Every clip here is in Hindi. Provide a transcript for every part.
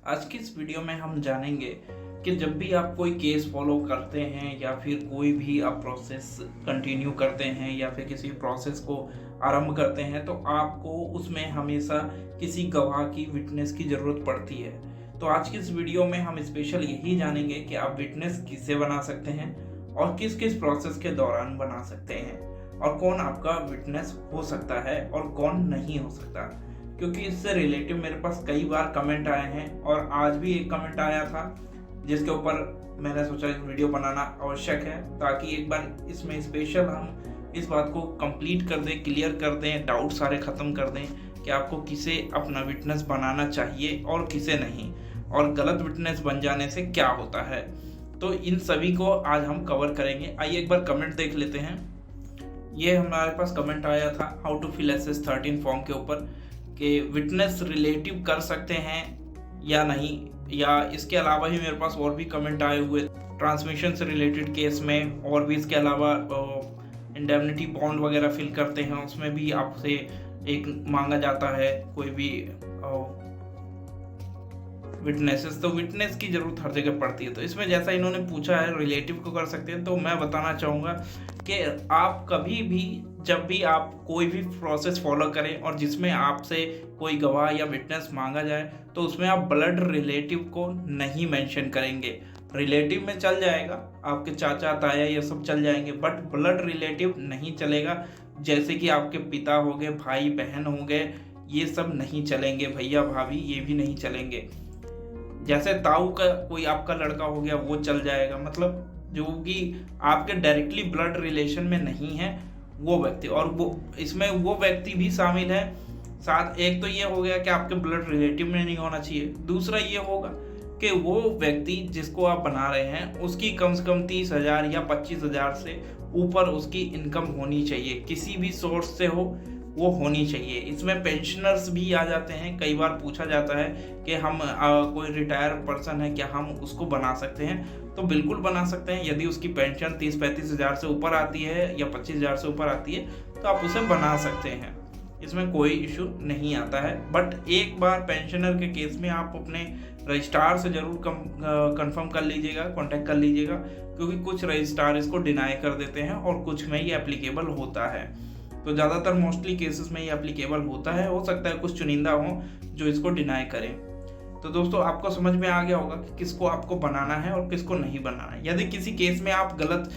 आज की इस वीडियो में हम जानेंगे कि जब भी आप कोई केस फॉलो करते हैं या फिर कोई भी आप प्रोसेस कंटिन्यू करते हैं या फिर किसी प्रोसेस को आरंभ करते हैं तो आपको उसमें हमेशा किसी गवाह की विटनेस की ज़रूरत पड़ती है। तो आज की इस वीडियो में हम स्पेशल यही जानेंगे कि आप विटनेस किससे बना सकते हैं और किस किस प्रोसेस के दौरान बना सकते हैं और कौन आपका विटनेस हो सकता है और कौन नहीं हो सकता। क्योंकि इससे रिलेटिव मेरे पास कई बार कमेंट आए हैं और आज भी एक कमेंट आया था जिसके ऊपर मैंने सोचा एक वीडियो बनाना आवश्यक है ताकि एक बार इसमें स्पेशल हम इस बात को कंप्लीट कर दें, क्लियर कर दें, डाउट सारे ख़त्म कर दें कि आपको किसे अपना विटनेस बनाना चाहिए और किसे नहीं, और गलत विटनेस बन जाने से क्या होता है। तो इन सभी को आज हम कवर करेंगे। आइए एक बार कमेंट देख लेते हैं। ये हमारे पास कमेंट आया था how to fill SS13 form के ऊपर कि विटनेस रिलेटिव कर सकते हैं या नहीं, या इसके अलावा ही मेरे पास और भी कमेंट आए हुए ट्रांसमिशन से रिलेटेड केस में, और भी इसके अलावा इंडेमनिटी बॉन्ड वगैरह फिल करते हैं उसमें भी आपसे एक मांगा जाता है कोई भी विटनेसेस। तो विटनेस की ज़रूरत हर जगह पड़ती है। तो इसमें जैसा इन्होंने पूछा है रिलेटिव को कर सकते हैं, तो मैं बताना चाहूँगा कि आप कभी भी जब भी आप कोई भी प्रोसेस फॉलो करें और जिसमें आपसे कोई गवाह या विटनेस मांगा जाए तो उसमें आप ब्लड रिलेटिव को नहीं मेंशन करेंगे। रिलेटिव में चल जाएगा, आपके चाचा ताया ये सब चल जाएंगे, बट ब्लड रिलेटिव नहीं चलेगा। जैसे कि आपके पिता हो गए, भाई बहन हो गए, ये सब नहीं चलेंगे, भैया भाभी ये भी नहीं चलेंगे। जैसे ताऊ का कोई आपका लड़का हो गया वो चल जाएगा, मतलब जो कि आपके डायरेक्टली ब्लड रिलेशन में नहीं है वो व्यक्ति, और वो इसमें वो व्यक्ति भी शामिल है साथ। एक तो ये हो गया कि आपके ब्लड रिलेटिव में नहीं होना चाहिए, दूसरा ये होगा कि वो व्यक्ति जिसको आप बना रहे हैं उसकी कम से कम 30,000 या 25,000 से ऊपर उसकी इनकम होनी चाहिए, किसी भी सोर्स से हो वो होनी चाहिए। इसमें पेंशनर्स भी आ जाते हैं। कई बार पूछा जाता है कि हम कोई रिटायर पर्सन है क्या हम उसको बना सकते हैं, तो बिल्कुल बना सकते हैं। यदि उसकी पेंशन 30-35 हज़ार से ऊपर आती है या 25,000 से ऊपर आती है तो आप उसे बना सकते हैं, इसमें कोई इशू नहीं आता है। बट एक बार पेंशनर के केस में आप अपने रजिस्ट्रार से ज़रूर कंफर्म कर लीजिएगा, कांटेक्ट कर लीजिएगा, क्योंकि कुछ रजिस्ट्रार इसको डिनाई कर देते हैं और कुछ में ये एप्लीकेबल होता है। तो ज़्यादातर मोस्टली केसेस में ये एप्लीकेबल होता है, हो सकता है कुछ चुनिंदा हो जो इसको डिनाई करें। तो दोस्तों आपको समझ में आ गया होगा कि किसको आपको बनाना है और किसको नहीं बनाना है। यदि किसी केस में आप गलत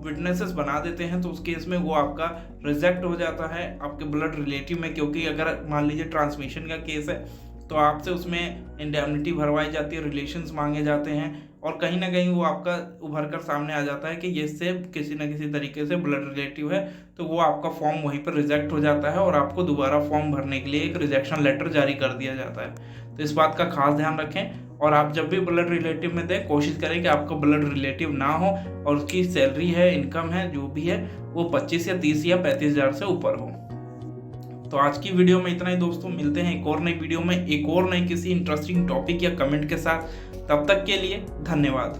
विटनेसेस बना देते हैं तो उस केस में वो आपका रिजेक्ट हो जाता है आपके ब्लड रिलेटिव में, क्योंकि अगर मान लीजिए ट्रांसमिशन का केस है तो आपसे उसमें इंडेमनिटी भरवाई जाती है, रिलेशंस मांगे जाते हैं, और कहीं ना कहीं वो आपका उभर कर सामने आ जाता है कि ये से किसी न किसी तरीके से ब्लड रिलेटिव है, तो वो आपका फॉर्म वहीं पर रिजेक्ट हो जाता है और आपको दोबारा फॉर्म भरने के लिए एक रिजेक्शन लेटर जारी कर दिया जाता है। तो इस बात का खास ध्यान रखें, और आप जब भी ब्लड रिलेटिव में दें कोशिश करें कि आपका ब्लड रिलेटिव ना हो और उसकी सैलरी है, इनकम है, जो भी है वो 25 या 30 या 35,000 से ऊपर हो। तो आज की वीडियो में इतना ही दोस्तों, मिलते हैं एक और नई वीडियो में एक और नई किसी इंटरेस्टिंग टॉपिक या कमेंट के साथ। तब तक के लिए धन्यवाद।